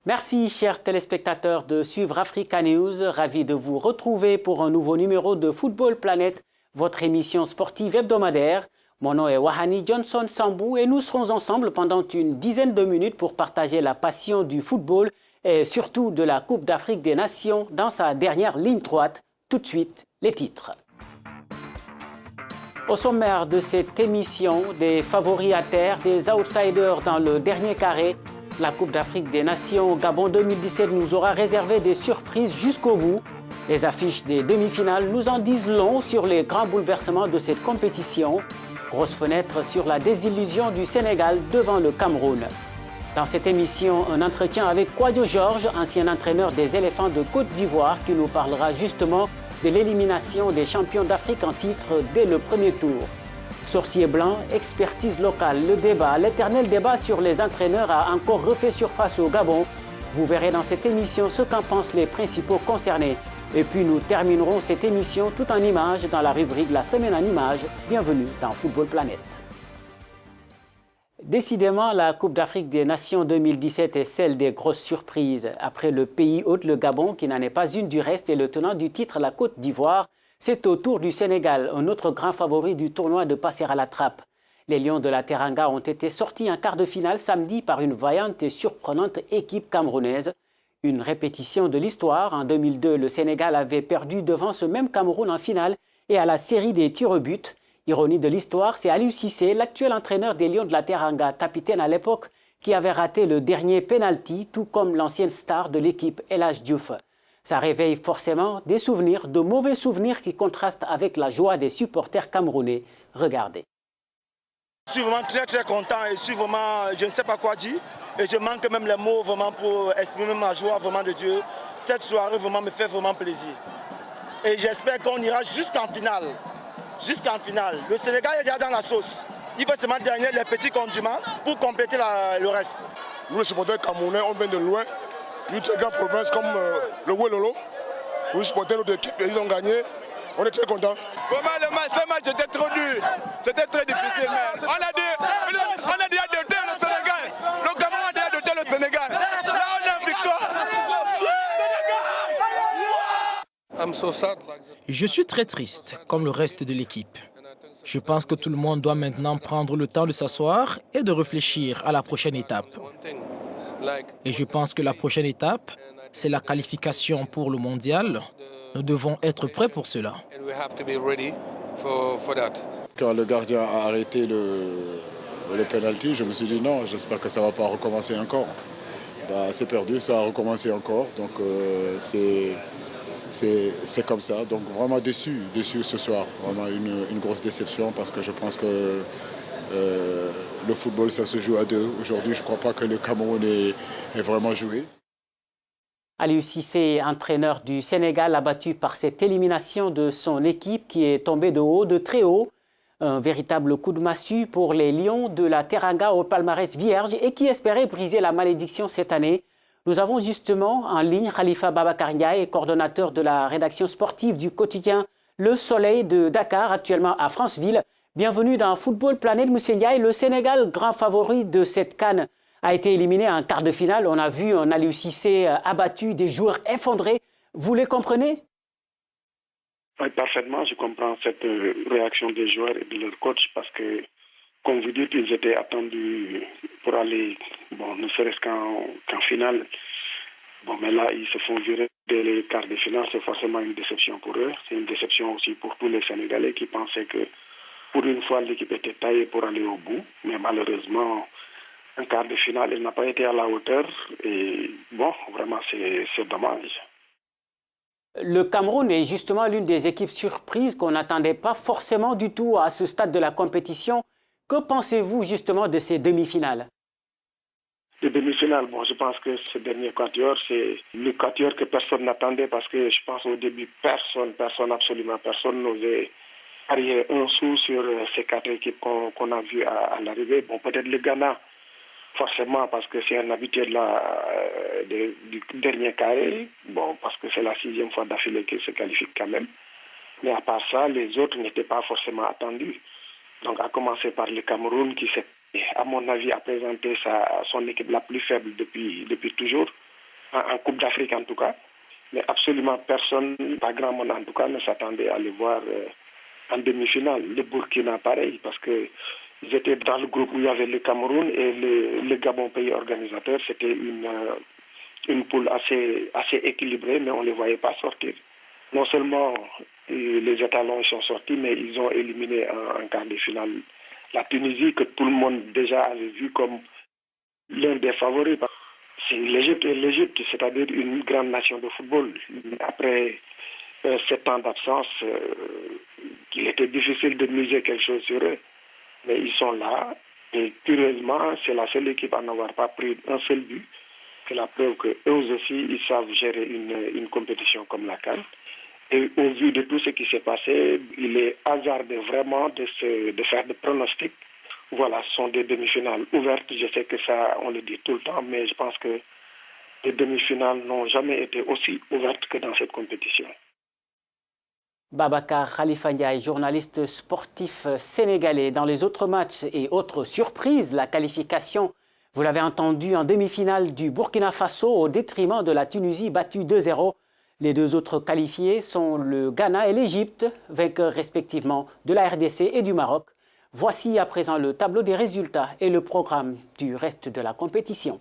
Merci, chers téléspectateurs, de suivre Africa News. Ravi de vous retrouver pour un nouveau numéro de Football Planet, votre émission sportive hebdomadaire. Mon nom est Wahani Johnson Sambou et nous serons ensemble pendant une dizaine de minutes pour partager la passion du football et surtout de la Coupe d'Afrique des Nations dans sa dernière ligne droite. Tout de suite, les titres. Au sommaire de cette émission, des favoris à terre, des outsiders dans le dernier carré. La Coupe d'Afrique des Nations au Gabon 2017 nous aura réservé des surprises jusqu'au bout. Les affiches des demi-finales nous en disent long sur les grands bouleversements de cette compétition. Grosse fenêtre sur la désillusion du Sénégal devant le Cameroun. Dans cette émission, un entretien avec Kouadio Georges, ancien entraîneur des éléphants de Côte d'Ivoire, qui nous parlera justement de l'élimination des champions d'Afrique en titre dès le premier tour. Sorcier blanc, expertise locale, le débat, l'éternel débat sur les entraîneurs a encore refait surface au Gabon. Vous verrez dans cette émission ce qu'en pensent les principaux concernés. Et puis nous terminerons cette émission tout en images dans la rubrique La Semaine en images. Bienvenue dans Football Planet. Décidément, la Coupe d'Afrique des Nations 2017 est celle des grosses surprises. Après le pays hôte, le Gabon, qui n'en est pas une du reste, et le tenant du titre, la Côte d'Ivoire, c'est au tour du Sénégal, un autre grand favori du tournoi, de passer à la trappe. Les Lions de la Teranga ont été sortis en quart de finale samedi par une vaillante et surprenante équipe camerounaise. Une répétition de l'histoire. En 2002, le Sénégal avait perdu devant ce même Cameroun en finale et à la série des tirs au but. Ironie de l'histoire, c'est Aliou Cissé, l'actuel entraîneur des Lions de la Teranga, capitaine à l'époque, qui avait raté le dernier penalty, tout comme l'ancienne star de l'équipe El Hadji Diouf. Ça réveille forcément des souvenirs, de mauvais souvenirs qui contrastent avec la joie des supporters camerounais. Regardez. Je suis vraiment très content et je ne sais pas quoi dire. Et je manque même les mots vraiment pour exprimer ma joie vraiment de Dieu. Cette soirée vraiment me fait vraiment plaisir. Et j'espère qu'on ira jusqu'en finale. Jusqu'en finale. Le Sénégal est déjà dans la sauce. Il faut seulement dernier les petits condiments pour compléter le reste. Nous, les supporters camerounais, on vient de loin. Une très grande province comme le Ouelolo. Nous supporters notre équipe et ils ont gagné. On est très contents. Vraiment, ce match était trop dur. C'était très difficile. Mais on a déjà doté le Sénégal. Le Cameroun a déjà doté le Sénégal. Là, on a une victoire. Je suis très triste, comme le reste de l'équipe. Je pense que tout le monde doit maintenant prendre le temps de s'asseoir et de réfléchir à la prochaine étape. Et je pense que la prochaine étape, c'est la qualification pour le mondial. Nous devons être prêts pour cela. Quand le gardien a arrêté le penalty, je me suis dit non, j'espère que ça ne va pas recommencer encore. C'est perdu, ça a recommencé encore. Donc c'est comme ça. Donc vraiment déçu ce soir. Vraiment une grosse déception parce que je pense que le football, ça se joue à deux. Aujourd'hui, je ne crois pas que le Cameroun est vraiment joué. Aliou Cissé, entraîneur du Sénégal, abattu par cette élimination de son équipe qui est tombée de haut, de très haut. Un véritable coup de massue pour les Lions de la Teranga au palmarès vierge et qui espéraient briser la malédiction cette année. Nous avons justement en ligne Khalifa Babacar Ndiaye, coordonnateur de la rédaction sportive du quotidien Le Soleil de Dakar, actuellement à Franceville. Bienvenue dans Football Planet, Monsieur Ndiaye. Le Sénégal, grand favori de cette CAN, a été éliminé en quart de finale. On a vu un Aliou Cissé abattu, des joueurs effondrés. Vous les comprenez? Oui, parfaitement. Je comprends cette réaction des joueurs et de leur coach parce que, comme vous dites, ils étaient attendus pour aller, ne serait-ce qu'en finale. Mais là, ils se font virer dès les quarts de finale. C'est forcément une déception pour eux. C'est une déception aussi pour tous les Sénégalais qui pensaient que, pour une fois, l'équipe était taillée pour aller au bout. Mais malheureusement, un quart de finale, elle n'a pas été à la hauteur. Et vraiment, c'est dommage. Le Cameroun est justement l'une des équipes surprises qu'on n'attendait pas forcément du tout à ce stade de la compétition. Que pensez-vous justement de ces demi-finales? Les demi-finales, je pense que ce dernier quatuor, c'est le quatuor que personne n'attendait parce que je pense au début, absolument personne n'osait parier un sou sur ces quatre équipes qu'on a vues à l'arrivée. Peut-être le Ghana, forcément parce que c'est un habitué du dernier carré, parce que c'est la 6e fois d'affilée qu'il se qualifie quand même. Mais à part ça, les autres n'étaient pas forcément attendus. Donc à commencer par le Cameroun qui, à mon avis, a présenté son équipe la plus faible depuis toujours. en Coupe d'Afrique en tout cas. Mais absolument personne, pas grand monde en tout cas, ne s'attendait à les voir en demi-finale. Le Burkina, pareil, parce que ils étaient dans le groupe où il y avait le Cameroun et le Gabon, pays organisateur. C'était une poule assez équilibrée, mais on ne les voyait pas sortir. Non seulement les étalons sont sortis, mais ils ont éliminé en quart de finale la Tunisie, que tout le monde déjà avait vu comme l'un des favoris. C'est l'Égypte, c'est-à-dire une grande nation de football. Après 7 ans d'absence, il était difficile de miser quelque chose sur eux. Mais ils sont là, et curieusement, c'est la seule équipe à n'avoir pas pris un seul but. C'est la preuve qu'eux aussi, ils savent gérer une compétition comme la CAN. Et au vu de tout ce qui s'est passé, il est hasardeux vraiment de faire des pronostics. Voilà, ce sont des demi-finales ouvertes. Je sais que ça, on le dit tout le temps, mais je pense que les demi-finales n'ont jamais été aussi ouvertes que dans cette compétition. Babacar Khalifa Ndiaye, journaliste sportif sénégalais. Dans les autres matchs et autres surprises, la qualification, vous l'avez entendu, en demi-finale du Burkina Faso au détriment de la Tunisie battue 2-0. Les deux autres qualifiés sont le Ghana et l'Égypte, vainqueurs respectivement de la RDC et du Maroc. Voici à présent le tableau des résultats et le programme du reste de la compétition.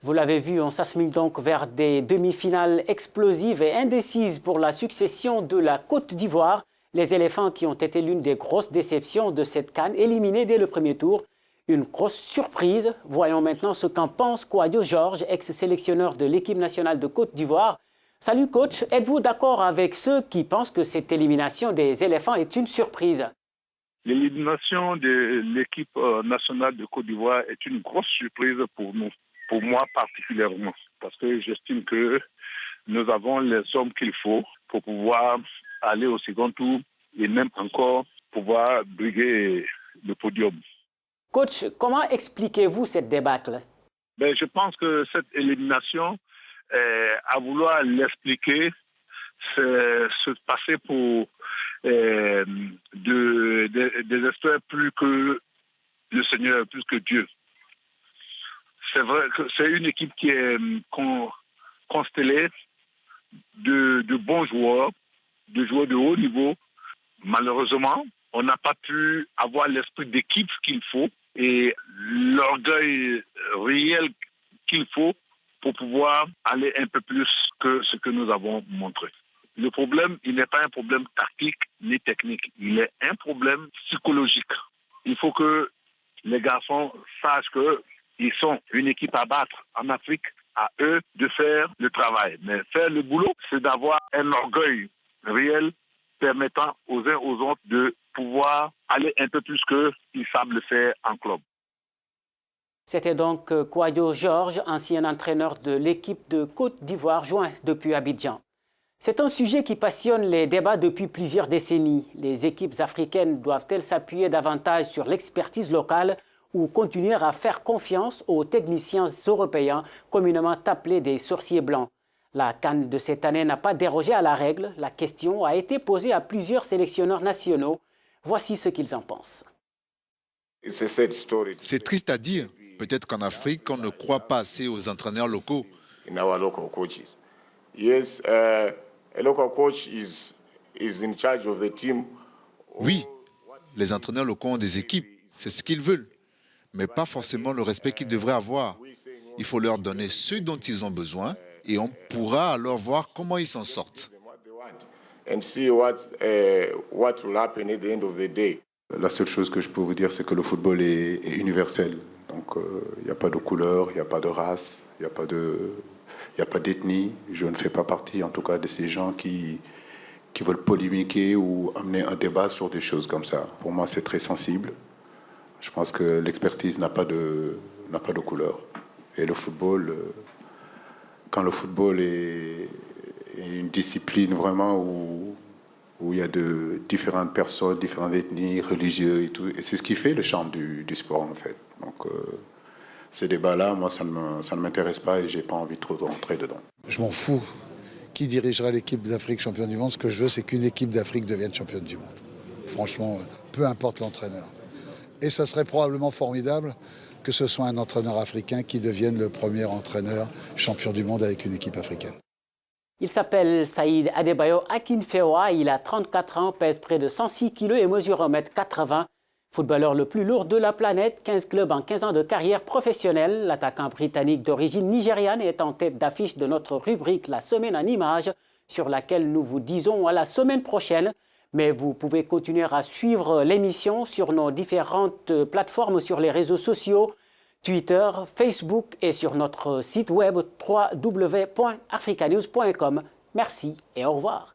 Vous l'avez vu, on s'achemine donc vers des demi-finales explosives et indécises pour la succession de la Côte d'Ivoire. Les éléphants qui ont été l'une des grosses déceptions de cette CAN, éliminés dès le premier tour. Une grosse surprise. Voyons maintenant ce qu'en pense Kouadio Georges, ex-sélectionneur de l'équipe nationale de Côte d'Ivoire. Salut coach, êtes-vous d'accord avec ceux qui pensent que cette élimination des éléphants est une surprise? L'élimination de l'équipe nationale de Côte d'Ivoire est une grosse surprise pour nous. Pour moi particulièrement, parce que j'estime que nous avons les hommes qu'il faut pour pouvoir aller au second tour et même encore pouvoir briguer le podium. Coach, comment expliquez-vous cette débâcle? Je pense que cette élimination, à vouloir l'expliquer, c'est se passer pour des experts plus que le Seigneur, plus que Dieu. C'est vrai que c'est une équipe qui est constellée de bons joueurs, de joueurs de haut niveau. Malheureusement, on n'a pas pu avoir l'esprit d'équipe qu'il faut et l'orgueil réel qu'il faut pour pouvoir aller un peu plus que ce que nous avons montré. Le problème, il n'est pas un problème tactique ni technique, il est un problème psychologique. Il faut que les garçons sachent qu'ils sont une équipe à battre en Afrique, à eux de faire le travail. Mais faire le boulot, c'est d'avoir un orgueil réel permettant aux uns aux autres de pouvoir aller un peu plus qu'ils savent le faire en club. C'était donc Kouadio Georges, ancien entraîneur de l'équipe de Côte d'Ivoire, joint depuis Abidjan. C'est un sujet qui passionne les débats depuis plusieurs décennies. Les équipes africaines doivent-elles s'appuyer davantage sur l'expertise locale ou continuer à faire confiance aux techniciens européens, communément appelés des sorciers blancs? La CAN de cette année n'a pas dérogé à la règle. La question a été posée à plusieurs sélectionneurs nationaux. Voici ce qu'ils en pensent. C'est triste à dire. Peut-être qu'en Afrique, on ne croit pas assez aux entraîneurs locaux. Oui, les entraîneurs locaux ont des équipes. C'est ce qu'ils veulent. Mais pas forcément le respect qu'ils devraient avoir. Il faut leur donner ce dont ils ont besoin et on pourra alors voir comment ils s'en sortent. La seule chose que je peux vous dire, c'est que le football est universel. Donc, il n'y a pas de couleur, il n'y a pas de race, il n'y a pas d'ethnie. Je ne fais pas partie, en tout cas, de ces gens qui veulent polémiquer ou amener un débat sur des choses comme ça. Pour moi, c'est très sensible. Je pense que l'expertise n'a pas de couleur. Et le football, quand le football est une discipline vraiment où il y a de différentes personnes, différentes ethnies, religieux et tout, et c'est ce qui fait le charme du sport en fait. Donc ces débats-là, moi ça ne m'intéresse pas et j'ai pas envie trop de rentrer dedans. Je m'en fous qui dirigera l'équipe d'Afrique championne du monde. Ce que je veux, c'est qu'une équipe d'Afrique devienne championne du monde. Franchement, peu importe l'entraîneur. Et ça serait probablement formidable que ce soit un entraîneur africain qui devienne le premier entraîneur champion du monde avec une équipe africaine. Il s'appelle Saïd Adebayo Akinfewa, il a 34 ans, pèse près de 106 kg et mesure 1,80 m. Footballeur le plus lourd de la planète, 15 clubs en 15 ans de carrière professionnelle. L'attaquant britannique d'origine nigériane est en tête d'affiche de notre rubrique La Semaine en images, sur laquelle nous vous disons à la semaine prochaine. Mais vous pouvez continuer à suivre l'émission sur nos différentes plateformes sur les réseaux sociaux, Twitter, Facebook et sur notre site web www.africanews.com. Merci et au revoir.